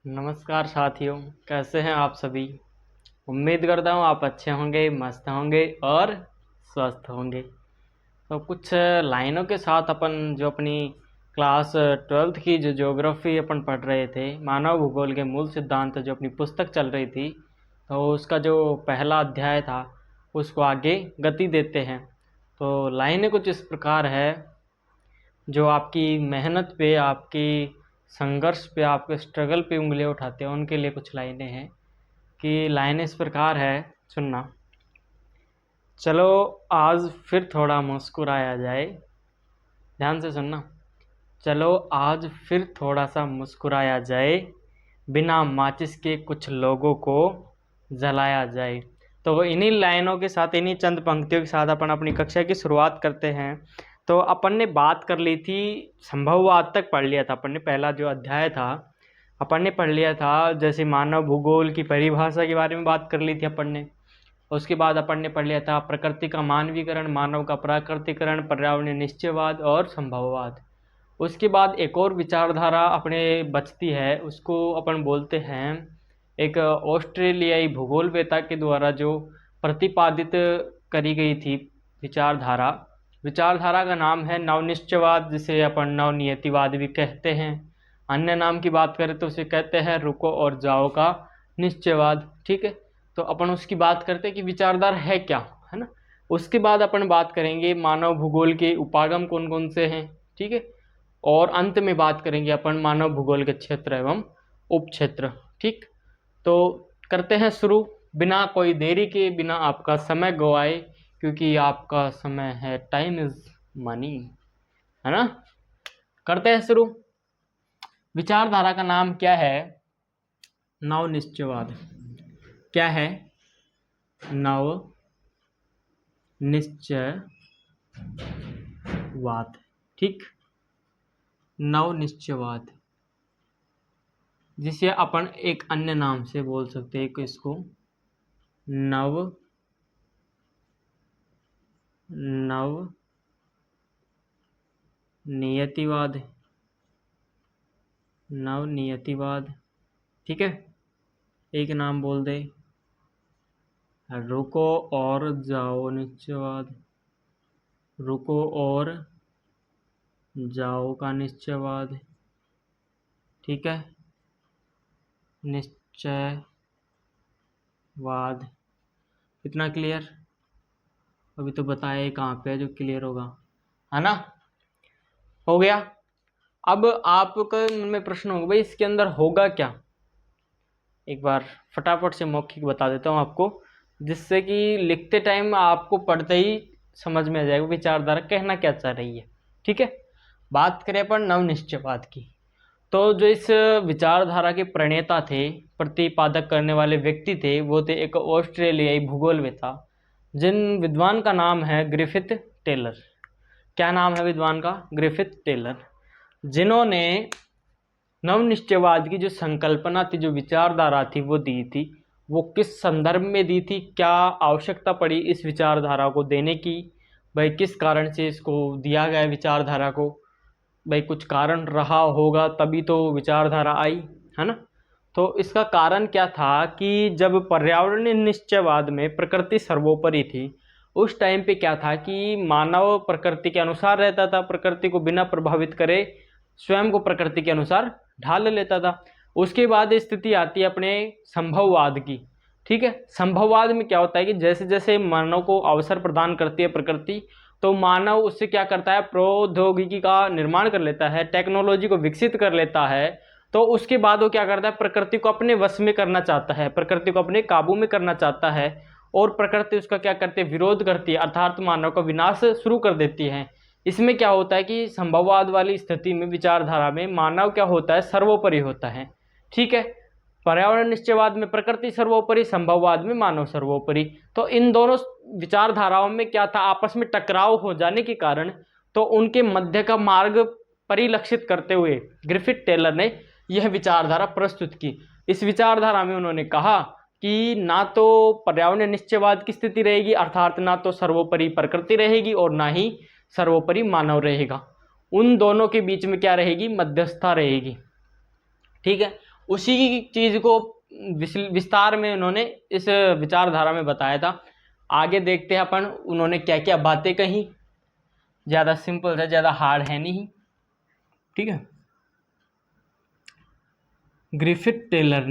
नमस्कार साथियों, कैसे हैं आप सभी। उम्मीद करता हूँ आप अच्छे होंगे, मस्त होंगे और स्वस्थ होंगे। तो कुछ लाइनों के साथ अपन जो अपनी क्लास 12th की जो ज्योग्राफी अपन पढ़ रहे थे, मानव भूगोल के मूल सिद्धांत, जो अपनी पुस्तक चल रही थी, तो उसका जो पहला अध्याय था उसको आगे गति देते हैं। तो लाइनें कुछ इस प्रकार है, जो आपकी मेहनत पे, आपकी संघर्ष पे, आपके स्ट्रगल पे उंगलियां उठाते हैं, उनके लिए कुछ लाइनें हैं। कि लाइनें इस प्रकार है, सुनना। चलो आज फिर थोड़ा मुस्कुराया जाए, ध्यान से सुनना। चलो आज फिर थोड़ा सा मुस्कुराया जाए, बिना माचिस के कुछ लोगों को जलाया जाए। तो इन्हीं लाइनों के साथ, इन्हीं चंद पंक्तियों के साथ अपन अपनी कक्षा की शुरुआत करते हैं। तो अपन ने बात कर ली थी, संभववाद तक पढ़ लिया था अपन ने। पहला जो अध्याय था अपन ने पढ़ लिया था, जैसे मानव भूगोल की परिभाषा के बारे में बात कर ली थी अपन ने। उसके बाद अपन ने पढ़ लिया था प्रकृति का मानवीकरण, मानव का प्राकृतिकरण, पर्यावरणीय निश्चयवाद और संभववाद। उसके बाद एक और विचारधारा अपने बचती है, उसको अपन बोलते हैं, एक ऑस्ट्रेलियाई भूगोलवेता के द्वारा जो प्रतिपादित करी गई थी विचारधारा। विचारधारा का नाम है नवनिश्चयवाद, जिसे अपन नवनियतिवाद भी कहते हैं। अन्य नाम की बात करें तो उसे कहते हैं रुको और जाओ का निश्चयवाद। ठीक है, तो अपन उसकी बात करते हैं कि विचारधारा है क्या, है ना। उसके बाद अपन बात करेंगे मानव भूगोल के उपागम कौन कौन से हैं। ठीक है, और अंत में बात करेंगे अपन मानव भूगोल के क्षेत्र एवं उपक्षेत्र। ठीक, तो करते हैं शुरू, बिना कोई देरी के, बिना आपका समय गवाए, क्योंकि आपका समय है, टाइम इज मनी, है ना। करते हैं शुरू। विचारधारा का नाम क्या है? नवनिश्चयवाद। क्या है? नव निश्चयवाद। ठीक, नवनिश्चयवाद, जिसे अपन एक अन्य नाम से बोल सकते हैं कि इसको नव नियतिवाद। नवनियतिवाद, ठीक है। एक नाम बोल दे, रुको और जाओ निश्चयवाद। रुको और जाओ का निश्चयवाद। ठीक है, निश्चयवाद। कितना क्लियर? अभी तो बताया कहाँ पे है जो क्लियर होगा, है ना। हो गया। अब आपके मन में प्रश्न होगा, भाई इसके अंदर होगा क्या। एक बार फटाफट से मौखिक बता देता हूँ आपको, जिससे कि लिखते टाइम आपको पढ़ते ही समझ में आ जाएगा विचारधारा कहना क्या चाह रही है। ठीक है, बात करें अपन नवनिश्चयवाद की, तो जो इस विचारधारा के प्रणेता थे, प्रतिपादक करने वाले व्यक्ति थे, वो थे एक ऑस्ट्रेलियाई भूगोलवेता, जिन विद्वान का नाम है ग्रिफिथ टेलर। क्या नाम है विद्वान का? Griffith Taylor. जिन्होंने नवनिश्चयवाद की जो संकल्पना थी, जो विचारधारा थी, वो दी थी। वो किस संदर्भ में दी थी, क्या आवश्यकता पड़ी इस विचारधारा को देने की, भाई किस कारण से इसको दिया गया विचारधारा को, भाई कुछ कारण रहा होगा तभी तो विचारधारा आई, है ना। तो इसका कारण क्या था कि जब पर्यावरणीय निश्चयवाद में प्रकृति सर्वोपरि थी, उस टाइम पे क्या था कि मानव प्रकृति के अनुसार रहता था, प्रकृति को बिना प्रभावित करे स्वयं को प्रकृति के अनुसार ढाल लेता था। उसके बाद स्थिति आती है अपने संभववाद की। ठीक है, संभववाद में क्या होता है कि जैसे जैसे मानव को अवसर प्रदान करती है प्रकृति, तो मानव उससे क्या करता है, प्रौद्योगिकी का निर्माण कर लेता है, टेक्नोलॉजी को विकसित कर लेता है। तो उसके बाद वो क्या करता है, प्रकृति को अपने वश में करना चाहता है, प्रकृति को अपने काबू में करना चाहता है, और प्रकृति उसका क्या करती है, विरोध करती है, अर्थात मानव का विनाश शुरू कर देती है। इसमें क्या होता है कि संभववाद वाली स्थिति में, विचारधारा में, मानव क्या होता है, सर्वोपरि होता है। ठीक है, पर्यावरण निश्चयवाद में प्रकृति सर्वोपरि, संभववाद में मानव सर्वोपरि। तो इन दोनों विचारधाराओं में क्या था, आपस में टकराव हो जाने के कारण, तो उनके मध्य का मार्ग परिलक्षित करते हुए ग्रिफिथ टेलर ने यह विचारधारा प्रस्तुत की। इस विचारधारा में उन्होंने कहा कि ना तो पर्यावरण निश्चयवाद की स्थिति रहेगी, अर्थात ना तो सर्वोपरि प्रकृति रहेगी और ना ही सर्वोपरि मानव रहेगा। उन दोनों के बीच में क्या रहेगी, मध्यस्थता रहेगी। ठीक है, उसी चीज को विस्तार में उन्होंने इस विचारधारा में बताया था। आगे देखते हैं अपन उन्होंने क्या क्या बातें कही। ज़्यादा सिंपल है, ज़्यादा हार्ड है नहीं, ठीक है। ग्रिफिथ टेलर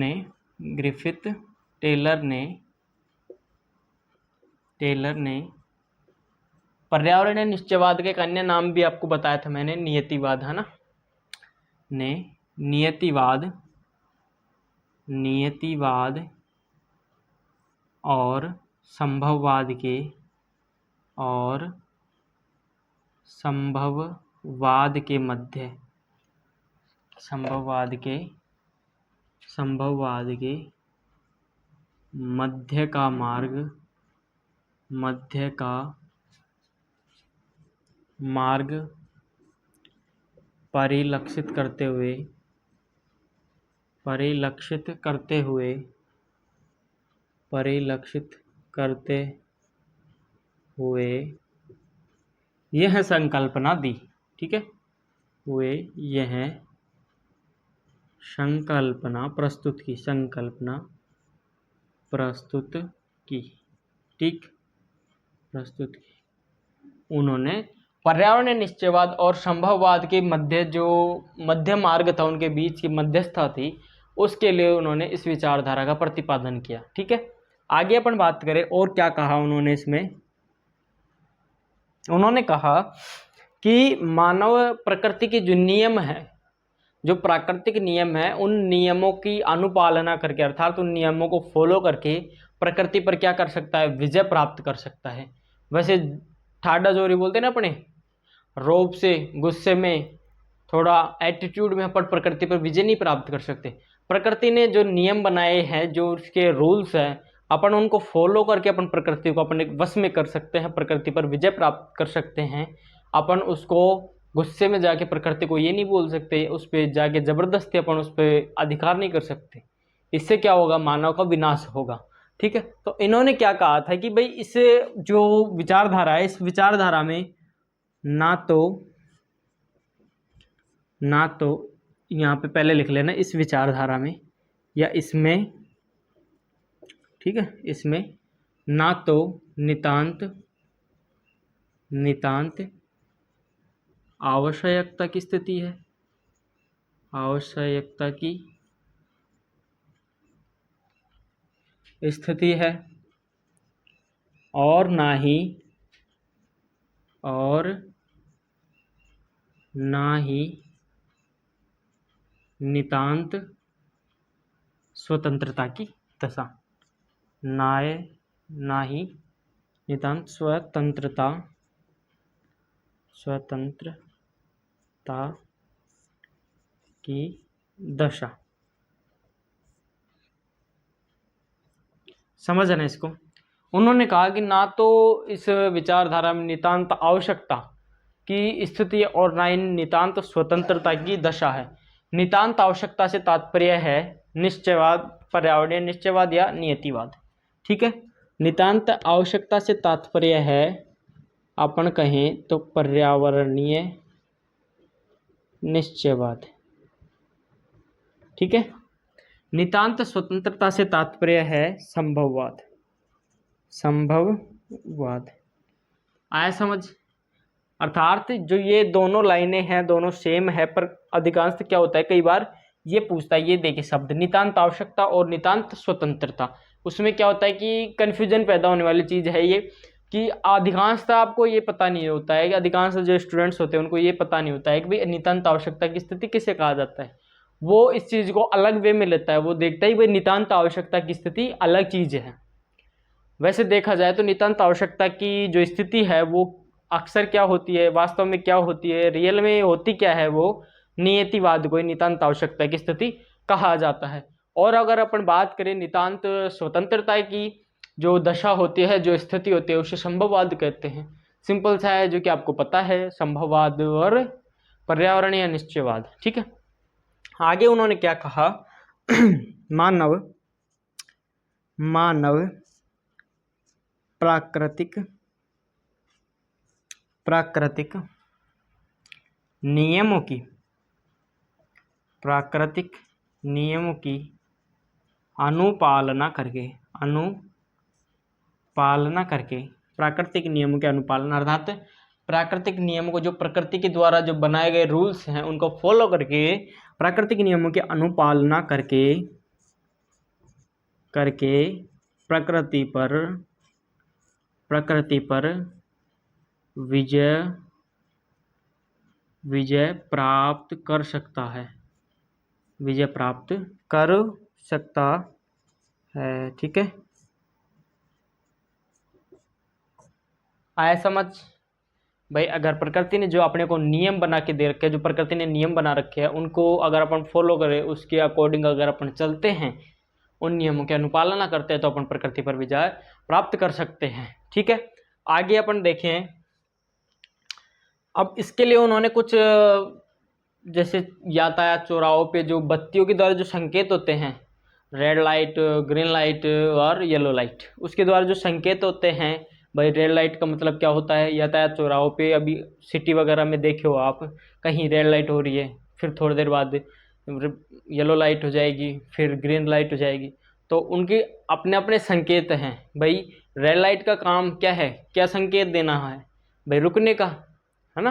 ने पर्यावरणीय निश्चयवाद का एक अन्य नाम भी आपको बताया था मैंने, नियतिवाद, है ना, ने नियतिवाद और संभववाद के मध्य का मार्ग परिलक्षित करते हुए यह संकल्पना दी, ठीक है, हुए यह संकल्पना प्रस्तुत की। उन्होंने पर्यावरणीय निश्चयवाद और संभववाद के मध्य जो मध्य मार्ग था, उनके बीच की मध्यस्थता थी, उसके लिए उन्होंने इस विचारधारा का प्रतिपादन किया, ठीक है। आगे अपन बात करें और क्या कहा उन्होंने इसमें। उन्होंने कहा कि मानव प्रकृति के जो नियम है, जो प्राकृतिक नियम है, उन नियमों की अनुपालना करके, अर्थात उन नियमों को फॉलो करके प्रकृति पर क्या कर सकता है, विजय प्राप्त कर सकता है। वैसे ठाडा जोरी बोलते हैं ना अपने, रोब से, गुस्से में, थोड़ा एटीट्यूड में अपन प्रकृति पर विजय नहीं प्राप्त कर सकते। प्रकृति ने जो नियम बनाए हैं, जो उसके रूल्स हैं, अपन उनको फॉलो करके अपन प्रकृति को अपने वश में कर सकते हैं, प्रकृति पर विजय प्राप्त कर सकते हैं। अपन उसको गुस्से में जाके प्रकृति को ये नहीं बोल सकते, उस पर जाके जबरदस्ती अपन उस पर अधिकार नहीं कर सकते। इससे क्या होगा, मानव का विनाश होगा, ठीक है। तो इन्होंने क्या कहा था कि भाई इस जो विचारधारा है, इस विचारधारा में ना तो यहाँ पे पहले लिख लेना, इस विचारधारा में या इसमें, ठीक है, इसमें ना तो नितांत आवश्यकता की स्थिति है, और ना ही नितांत स्वतंत्रता की दशा, ना ही नितांत स्वतंत्रता की दशा। समझ ना इसको। उन्होंने कहा कि ना तो इस विचारधारा में नितांत आवश्यकता की स्थिति और ना ही नितांत स्वतंत्रता की दशा है। नितांत आवश्यकता से तात्पर्य है निश्चयवाद, पर्यावरणीय निश्चयवाद या नियतिवाद, ठीक है। नितांत आवश्यकता से तात्पर्य है, अपन कहें तो पर्यावरणीय निश्चयवाद, ठीक है। नितांत स्वतंत्रता से तात्पर्य है संभववाद। आया समझ। अर्थात जो ये दोनों लाइनें हैं, दोनों सेम है, पर अधिकांश क्या होता है, कई बार ये पूछता है, ये देखिए शब्द नितांत आवश्यकता और नितांत स्वतंत्रता, उसमें क्या होता है कि कन्फ्यूजन पैदा होने वाली चीज़ है ये, कि अधिकांशतः आपको ये पता नहीं होता है, कि अधिकांश जो स्टूडेंट्स होते हैं उनको ये पता नहीं होता है कि भाई नितांत आवश्यकता की स्थिति किसे कहा जाता है। वो इस चीज़ को अलग वे में लेता है, वो देखता है भाई नितांत आवश्यकता की स्थिति अलग चीज़ है। वैसे देखा जाए तो नितांत आवश्यकता की जो स्थिति है वो अक्सर क्या होती है, वास्तव में क्या होती है, रियल में होती क्या है, वो नियतिवाद को नितांत आवश्यकता की स्थिति कहा जाता है। और अगर अपन बात करें नितांत स्वतंत्रता की जो दशा होती है, जो स्थिति होती है, उसे संभववाद कहते हैं। सिंपल सा है, जो कि आपको पता है, संभववाद और पर्यावरणीय निश्चयवाद, ठीक है। आगे उन्होंने क्या कहा, मानव प्राकृतिक नियमों की नियमों की अनुपालना करके प्राकृतिक नियमों के अनुपालन अर्थात प्राकृतिक नियमों को जो प्रकृति के द्वारा जो बनाए गए रूल्स हैं उनको फॉलो करके प्राकृतिक नियमों की अनुपालना करके प्रकृति पर विजय प्राप्त कर सकता है। ठीक है, आया समझ भाई? अगर प्रकृति ने जो अपने को नियम बना के दे रखे हैं, जो प्रकृति ने नियम बना रखे हैं, उनको अगर अपन फॉलो करें, उसके अकॉर्डिंग अगर अपन चलते हैं, उन नियमों की अनुपालना करते हैं, तो अपन प्रकृति पर विजय प्राप्त कर सकते हैं। ठीक है, आगे अपन देखें। अब इसके लिए उन्होंने कुछ जैसे यातायात चौराहों पे जो बत्तियों के द्वारा जो संकेत होते हैं, रेड लाइट, ग्रीन लाइट और येलो लाइट, उसके द्वारा जो संकेत होते हैं भाई, रेड लाइट का मतलब क्या होता है? यातायात चौराहों पे अभी सिटी वगैरह में देखे हो आप, कहीं रेड लाइट हो रही है, फिर थोड़ी देर बाद येलो लाइट हो जाएगी, फिर ग्रीन लाइट हो जाएगी, तो उनके अपने अपने संकेत हैं। भाई रेड लाइट का काम क्या है? क्या संकेत देना है भाई? रुकने का, है ना?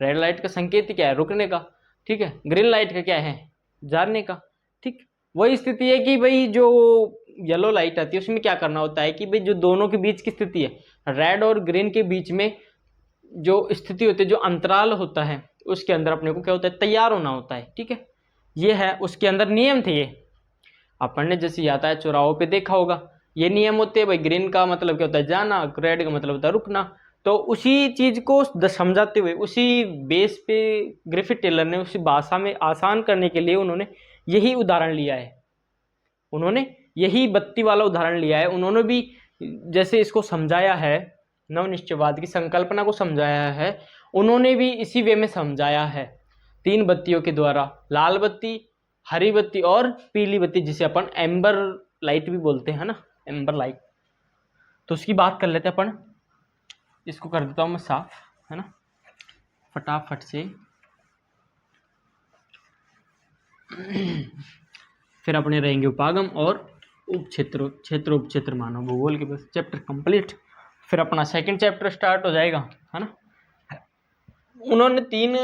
रेड लाइट का संकेत क्या है? रुकने का। ठीक है, ग्रीन लाइट का क्या है? जाने का। ठीक, वही स्थिति है कि भाई जो येलो लाइट आती है उसमें क्या करना होता है कि भाई जो दोनों के बीच की स्थिति है, रेड और ग्रीन के बीच में जो स्थिति होती है, जो अंतराल होता है, उसके अंदर अपने को क्या होता है? तैयार होना होता है। ठीक है, ये है उसके अंदर नियम थे। ये अपन ने जैसे यातायात चौराहों पे देखा होगा, ये नियम होते हैं भाई। ग्रीन का मतलब क्या होता है? जाना, रेड का मतलब होता है रुकना। तो उसी चीज को समझाते हुए, उसी बेस पे ग्रिफिथ टेलर ने उसी भाषा में आसान करने के लिए उन्होंने यही उदाहरण लिया है। उन्होंने यही बत्ती वाला उदाहरण लिया है। उन्होंने भी जैसे इसको समझाया है, नवनिश्चयवाद की संकल्पना को समझाया है, उन्होंने भी इसी वे में समझाया है, 3 बत्तियों के द्वारा, लाल बत्ती, हरी बत्ती और पीली बत्ती, जिसे अपन एम्बर लाइट भी बोलते हैं ना, एम्बर लाइट। तो उसकी बात कर लेते हैं अपन। इसको कर देता हूँ मैं साफ, है ना, फटाफट से। फिर अपने रहेंगे उपागम और उपक्षेत्र, क्षेत्र उपक्षेत्र मानव भूगोल के बस चैप्टर कंप्लीट। फिर अपना सेकंड चैप्टर स्टार्ट हो जाएगा, है ना। उन्होंने 3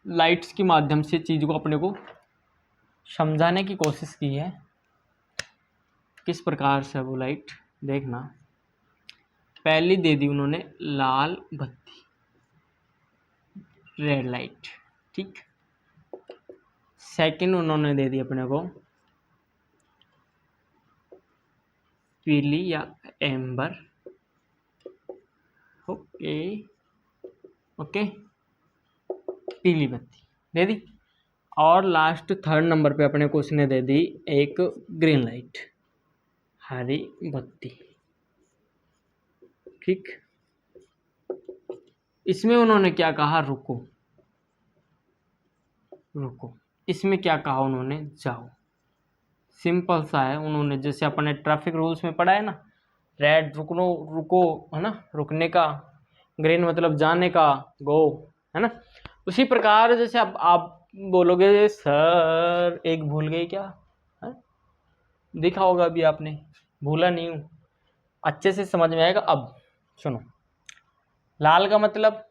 लाइट्स के माध्यम से चीज को अपने को समझाने की कोशिश की है। किस प्रकार से वो लाइट देखना, पहली दे दी उन्होंने लाल बत्ती, रेड लाइट। ठीक, सेकंड उन्होंने दे दी अपने को पीली या एम्बर। ओके ओके, पीली बत्ती दे दी। और लास्ट थर्ड नंबर पे अपने को उसने दे दी एक ग्रीन लाइट, हरी बत्ती। ठीक, इसमें उन्होंने क्या कहा? रुको रुको। इसमें क्या कहा उन्होंने? जाओ। सिंपल सा है। उन्होंने जैसे अपने ट्रैफिक रूल्स में पढ़ा है ना, रेड रुकनो, रुको, है ना, रुकने का, ग्रीन मतलब जाने का, गो, है ना। उसी प्रकार जैसे अब आप बोलोगे सर एक भूल गए क्या, है? देखा होगा अभी आपने, भूला नहीं हूँ, अच्छे से समझ में आएगा। अब सुनो, लाल का मतलब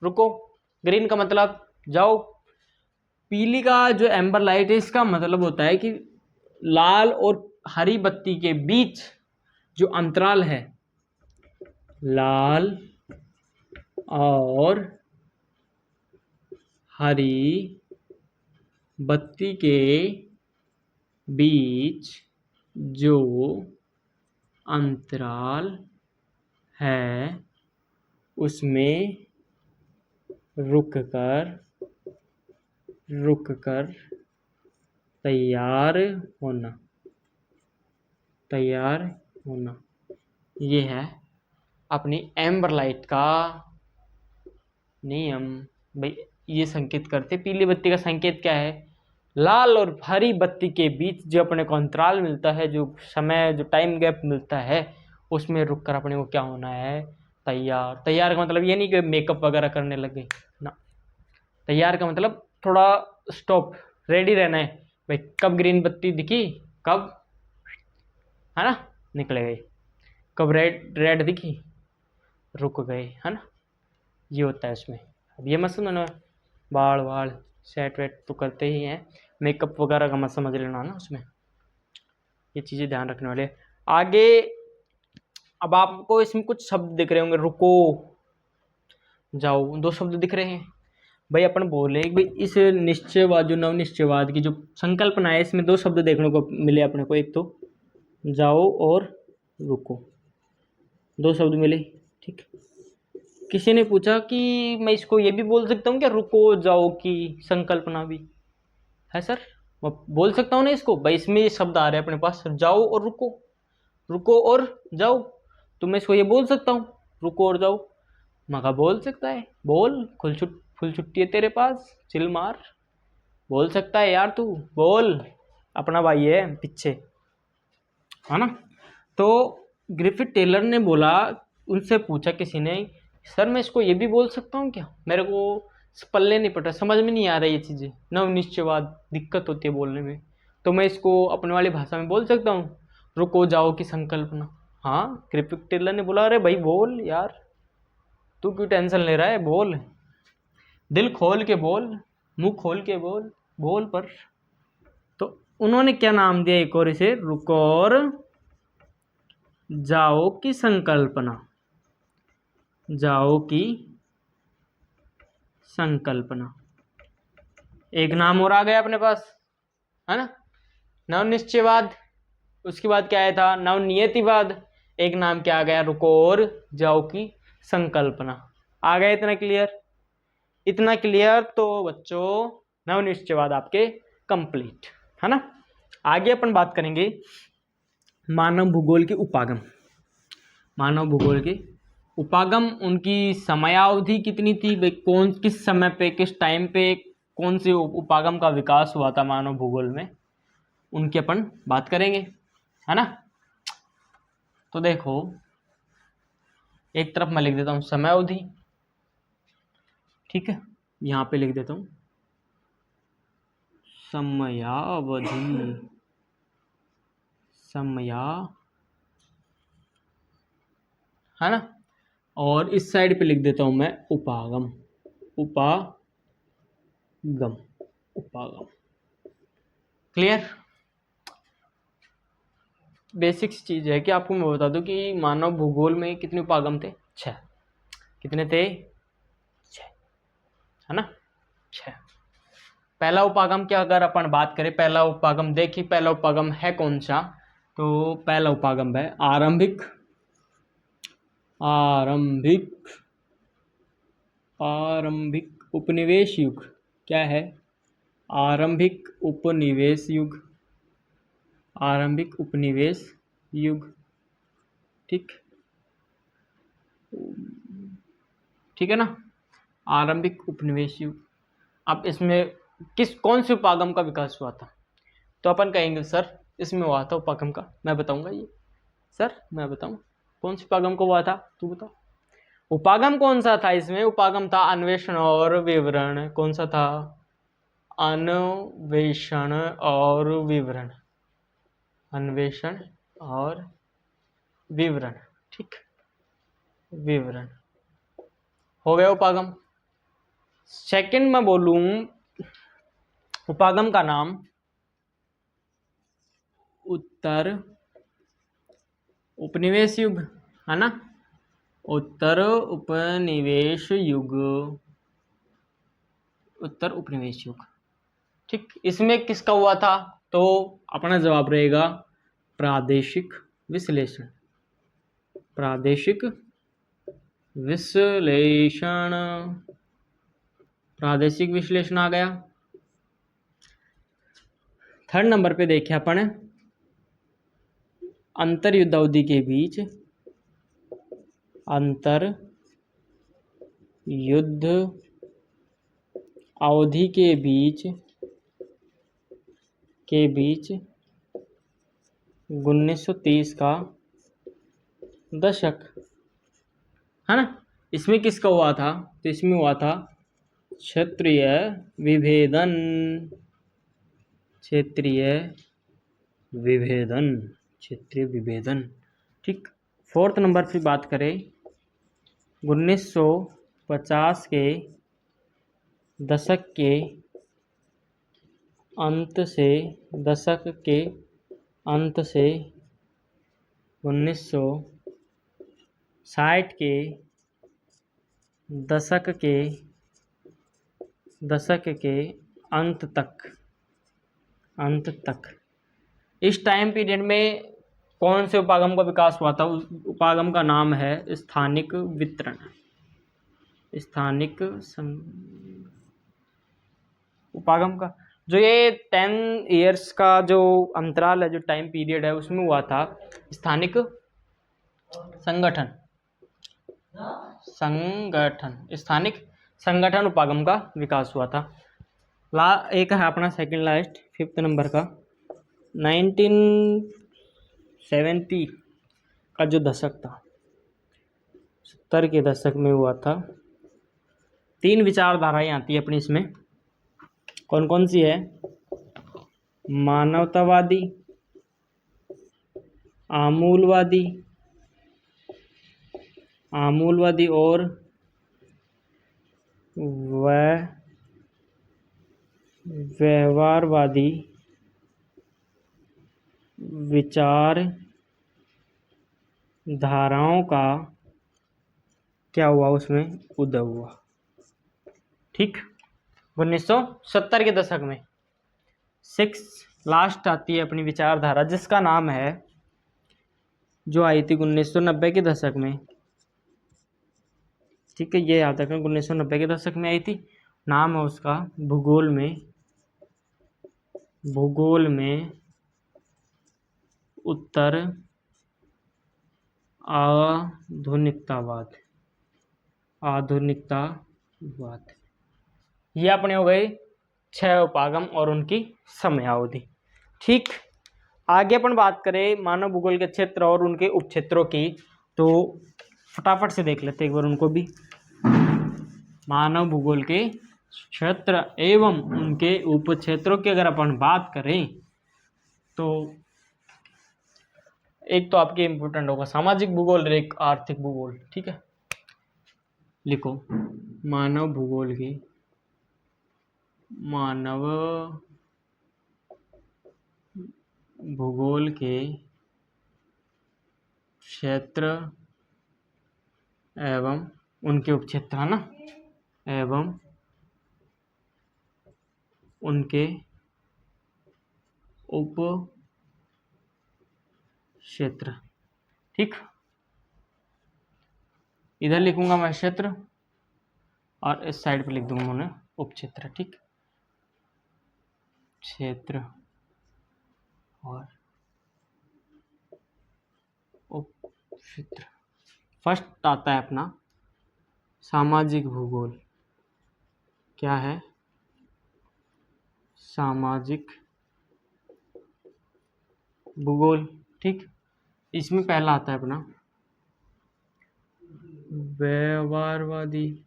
रुको, ग्रीन का मतलब जाओ, पीली का जो एम्बर लाइट है इसका मतलब होता है कि लाल और हरी बत्ती के बीच जो अंतराल है, लाल और हरी बत्ती के बीच जो अंतराल है उसमें रुककर तैयार होना। ये है अपनी एम्बर लाइट का नियम। भाई ये संकेत करते, पीली बत्ती का संकेत क्या है? लाल और हरी बत्ती के बीच जो अपने को अंतराल मिलता है, जो समय, जो टाइम गैप मिलता है, उसमें रुककर अपने को क्या होना है? तैयार। तैयार का मतलब ये नहीं कि मेकअप वगैरह करने लगे ना, तैयार का मतलब थोड़ा स्टॉप, रेडी रहना है भाई। कब ग्रीन बत्ती दिखी, कब, है ना, निकले गए। कब रेड रेड दिखी, रुक गए, है ना। ये होता है उसमें। अब ये मत समझना, बाल वाल सेट वेट तो करते ही हैं, मेकअप वगैरह का मत समझ लेना ना उसमें, ये चीज़ें ध्यान रखने वाले। आगे अब आपको इसमें कुछ शब्द दिख रहे होंगे, रुको, जाओ, दो शब्द दिख रहे हैं भाई। अपन बोले भाई इस निश्चयवाद, जो नव निश्चयवाद की जो संकल्पना है, इसमें दो शब्द देखने को मिले अपने को, एक तो जाओ और रुको, दो शब्द मिले, ठीक। किसी ने पूछा कि मैं इसको ये भी बोल सकता हूँ क्या, रुको जाओ की संकल्पना भी है सर, मैं बोल सकता हूँ ना इसको भाई, इसमें ये शब्द आ रहे हैं अपने पास, जाओ और रुको, रुको और जाओ, तो मैं इसको ये बोल सकता हूँ, रुको और जाओ। मगा बोल सकता है, बोल, फुल छुट्टी है तेरे पास, चिल मार, बोल सकता है यार, तू बोल, अपना भाई है पीछे, है ना। तो ग्रिफिथ टेलर ने बोला, उनसे पूछा किसी ने, सर मैं इसको ये भी बोल सकता हूँ क्या, मेरे को पल्ले नहीं पड़ रहा, समझ में नहीं आ रहा ये चीज़ें, नव निश्चयवाद दिक्कत होती है बोलने में, तो मैं इसको अपने वाली भाषा में बोल सकता हूँ, रुको जाओ की संकल्पना। हाँ, ग्रिफिथ टेलर ने बोला, अरे भाई बोल यार, तू क्यों टेंशन ले रहा है, बोल, दिल खोल के बोल, मुंह खोल के बोल, बोल पर। तो उन्होंने क्या नाम दिया एक और इसे, रुको और जाओ की संकल्पना, जाओ की संकल्पना। एक नाम और आ गया अपने पास, है ना, नवनिश्चयवाद। उसके बाद क्या आया था, नवनियतिवाद। एक नाम क्या आ गया, रुको और जाओ की संकल्पना। आ गया इतना क्लियर, इतना क्लियर। तो बच्चों नवनिश्चयवाद आपके कंप्लीट, है ना। आगे अपन बात करेंगे मानव भूगोल के उपागम। मानव भूगोल के उपागम, उनकी समयावधि कितनी थी भाई, कौन किस समय पे, किस टाइम पे कौन से उपागम का विकास हुआ था मानव भूगोल में, उनकी अपन बात करेंगे, है ना। तो देखो, एक तरफ मैं लिख देता हूँ समयावधि, ठीक है, यहाँ पे लिख देता हूँ समयावधि, समया, है ना। और इस साइड पे लिख देता हूं मैं उपागम, उपागम, उपागम। क्लियर। बेसिक्स चीज है कि आपको मैं बता दूं कि मानव भूगोल में कितने उपागम थे, 6। कितने थे, 6, है ना, 6। पहला उपागम क्या, अगर अपन बात करें पहला उपागम, देखिए पहला उपागम है कौन सा, तो पहला उपागम है आरंभिक, आरंभिक, आरंभिक उपनिवेश युग। क्या है, आरंभिक उपनिवेश युग, आरंभिक उपनिवेश युग, ठीक, ठीक है ना, आरंभिक उपनिवेश युग। अब इसमें कौन से उपागम का विकास हुआ था, तो अपन कहेंगे सर इसमें हुआ था उपागम का, मैं बताऊंगा ये, सर मैं बताऊं कौन से उपागम को हुआ था, तू बता। उपागम कौन सा था इसमें, उपागम था अन्वेषण और विवरण। कौन सा था, अन्वेषण और विवरण, अन्वेषण और विवरण, ठीक, विवरण हो गया उपागम। सेकंड मैं बोलूं उपागम का नाम उत्तर उपनिवेश युग, है ना, उत्तर उपनिवेश युग, उत्तर उपनिवेश युग, ठीक। इसमें किसका हुआ था, तो अपना जवाब रहेगा प्रादेशिक विश्लेषण, प्रादेशिक विश्लेषण, प्रादेशिक विश्लेषण आ गया। थर्ड नंबर पे देखिए अपन अंतर युद्ध अवधि के बीच, अंतर युद्ध अवधि के बीच 1930 का दशक, है ना। इसमें किसका हुआ था, तो इसमें हुआ था क्षत्रिय विभेदन, क्षेत्रीय विभेदन, क्षेत्रीय विभेदन। ठीक। 4th नंबर पे बात करें 1950 के दशक के अंत से 1960 के दशक के अंत तक इस टाइम पीरियड में कौन से उपागम का विकास हुआ था? उस उपागम का नाम है स्थानिक वितरण, उपागम का जो ये 10 इयर्स का जो अंतराल है, जो टाइम पीरियड है, उसमें हुआ था स्थानिक स्थानिक संगठन उपागम का विकास हुआ था। एक है अपना सेकंड लास्ट 5th नंबर का 1970 का जो दशक था, 70 के दशक में हुआ था। 3 विचारधाराएं आती है अपनी इसमें, कौन कौन सी है? मानवतावादी, आमूलवादी और व्यवहारवादी विचार धाराओं का क्या हुआ? उसमें उदय हुआ। ठीक। 1970 के दशक में 6 लास्ट आती है अपनी विचारधारा, जिसका नाम है, जो आई थी 1990 के दशक में। ठीक है, ये याद रखना 1990 के दशक में आई थी। नाम है उसका भूगोल में उत्तर आधुनिकतावाद। ये अपने हो गए 6 उपागम और उनकी समयावधि। ठीक। आगे अपन बात करें मानव भूगोल के क्षेत्र और उनके उपक्षेत्रों की, तो फटाफट से देख लेते एक बार उनको भी। मानव भूगोल के क्षेत्र एवं उनके उपक्षेत्रों की अगर अपन बात करें तो एक तो आपके इम्पोर्टेंट होगा सामाजिक भूगोल और एक आर्थिक भूगोल। ठीक है, लिखो मानव भूगोल के क्षेत्र एवं उनके उपक्षेत्र, है ना, एवं उनके उपक्षेत्र। ठीक। इधर लिखूंगा मैं क्षेत्र और इस साइड पे लिख दूंगा मैंने उपक्षेत्र। ठीक, क्षेत्र और उपक्षेत्र। फर्स्ट आता है अपना सामाजिक भूगोल। क्या है? सामाजिक भूगोल। ठीक, इसमें पहला आता है अपना व्यवहारवादी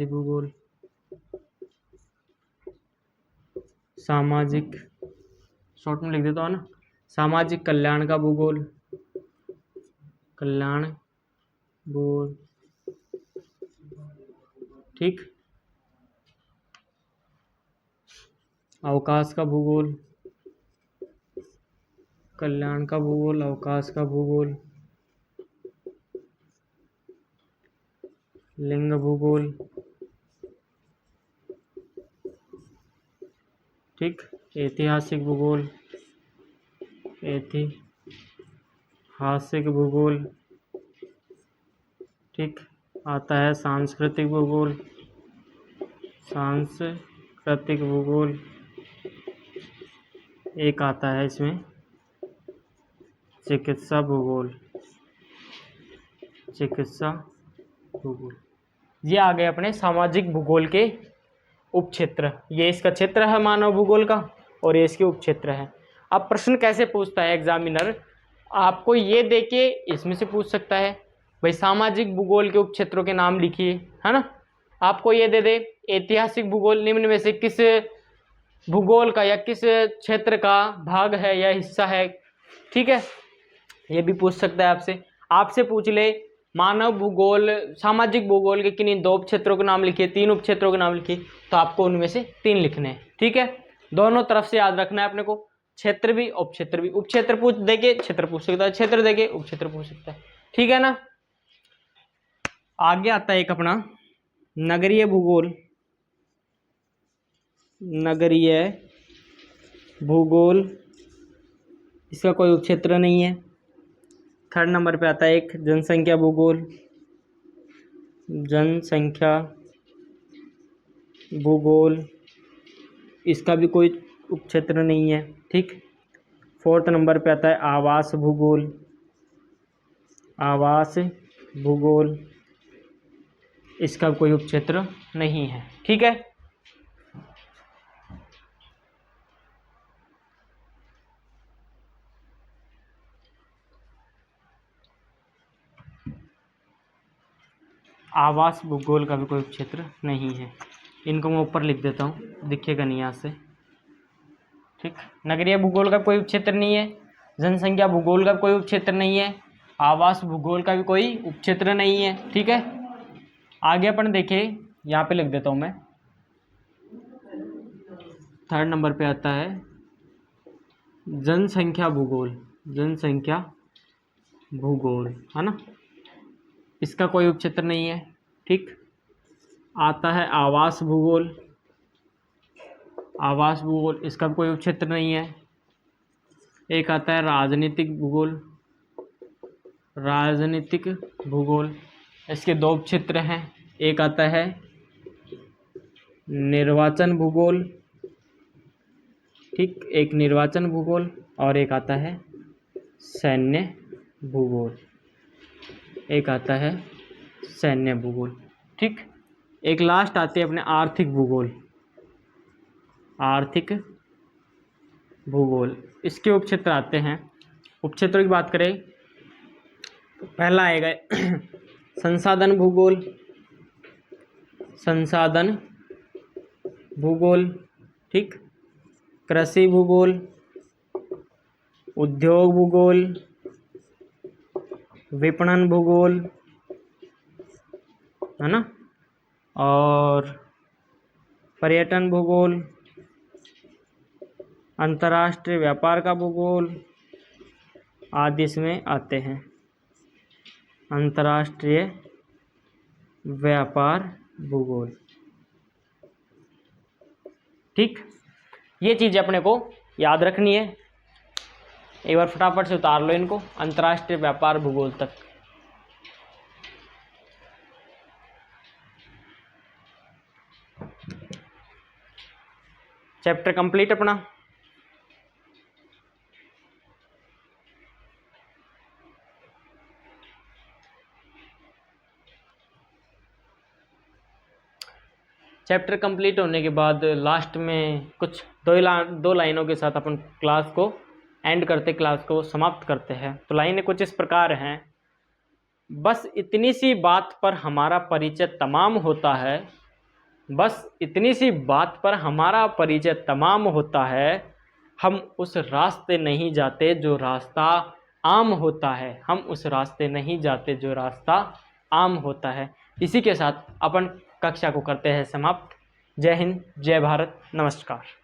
भूगोल। सामाजिक, शॉर्ट में लिख देता हूँ ना, सामाजिक कल्याण का भूगोल, ठीक। अवकाश का भूगोल, कल्याण का भूगोल, अवकाश का भूगोल, लिंग भूगोल। ठीक, ऐतिहासिक भूगोल, ठीक। आता है सांस्कृतिक भूगोल, एक आता है इसमें चिकित्सा भूगोल। ये आ गए अपने सामाजिक भूगोल के उपक्षेत्र। ये इसका क्षेत्र है मानव भूगोल का और ये इसके उपक्षेत्र है। अब प्रश्न कैसे पूछता है एग्जामिनर, आपको ये देके इसमें से पूछ सकता है, भाई सामाजिक भूगोल के उपक्षेत्रों के नाम लिखिए, है ना, आपको ये दे दे ऐतिहासिक भूगोल निम्न में से किस भूगोल का या किस क्षेत्र का भाग है या हिस्सा है, ठीक है, ये भी पूछ सकता है आपसे। आपसे पूछ ले मानव भूगोल सामाजिक भूगोल के किन्हीं 2 उपक्षेत्रों के नाम लिखिए, 3 उपक्षेत्रों के नाम लिखिए, तो आपको उनमें से 3 लिखने हैं, ठीक है। दोनों तरफ से याद रखना है अपने को, क्षेत्र भी उपक्षेत्र भी। उपक्षेत्र पूछ देके क्षेत्र पूछ सकता है, क्षेत्र देके उपक्षेत्र पूछ सकता है, ठीक है ना। आगे आता है एक अपना नगरीय भूगोल। नगरीय भूगोल, इसका कोई उपक्षेत्र नहीं है। 3rd नंबर पे आता है एक जनसंख्या भूगोल। जनसंख्या भूगोल, इसका भी कोई उपक्षेत्र नहीं है, ठीक। 4th नंबर पे आता है आवास भूगोल। आवास भूगोल, इसका कोई उपक्षेत्र नहीं है, ठीक है। आवास भूगोल का भी कोई क्षेत्र नहीं है। इनको मैं ऊपर लिख देता हूँ, दिखेगा नहीं यहाँ से, ठीक। नगरीय भूगोल का कोई उपक्षेत्र नहीं है, जनसंख्या भूगोल का कोई उपक्षेत्र नहीं है, आवास भूगोल का भी कोई उपक्षेत्र नहीं है, ठीक है। आगे अपन देखें, यहाँ पे लिख देता हूँ मैं। 3rd नंबर पे आता है जनसंख्या भूगोल। जनसंख्या भूगोल, है ना, इसका कोई उपक्षेत्र नहीं है, ठीक। आता है आवास भूगोल। आवास भूगोल, इसका कोई उपक्षेत्र नहीं है। एक आता है राजनीतिक भूगोल। राजनीतिक भूगोल, इसके 2 उपक्षेत्र हैं। एक आता है निर्वाचन भूगोल, ठीक, एक निर्वाचन भूगोल, और एक आता है सैन्य भूगोल। एक आता है सैन्य भूगोल, ठीक। एक लास्ट आते हैं अपने आर्थिक भूगोल। आर्थिक भूगोल, इसके उपक्षेत्र आते हैं। उपक्षेत्रों की बात करें तो पहला आएगा संसाधन भूगोल। संसाधन भूगोल, ठीक। कृषि भूगोल, उद्योग भूगोल, विपणन भूगोल, है ना, और पर्यटन भूगोल, अंतर्राष्ट्रीय व्यापार का भूगोल आदि इसमें आते हैं। अंतर्राष्ट्रीय व्यापार भूगोल, ठीक। ये चीज़ अपने को याद रखनी है। एक बार फटाफट से उतार लो इनको, अंतर्राष्ट्रीय व्यापार भूगोल तक। चैप्टर कंप्लीट अपना। चैप्टर कंप्लीट होने के बाद लास्ट में कुछ 2 लाइनों के साथ अपन क्लास को एंड करते, क्लास को समाप्त करते हैं। तो लाइनें कुछ इस प्रकार हैं। बस इतनी सी बात पर हमारा परिचय तमाम होता है। बस इतनी सी बात पर हमारा परिचय तमाम होता है। हम उस रास्ते नहीं जाते जो रास्ता आम होता है। हम उस रास्ते नहीं जाते जो रास्ता आम होता है। इसी के साथ अपन कक्षा को करते हैं समाप्त। जय हिंद, जय भारत, नमस्कार।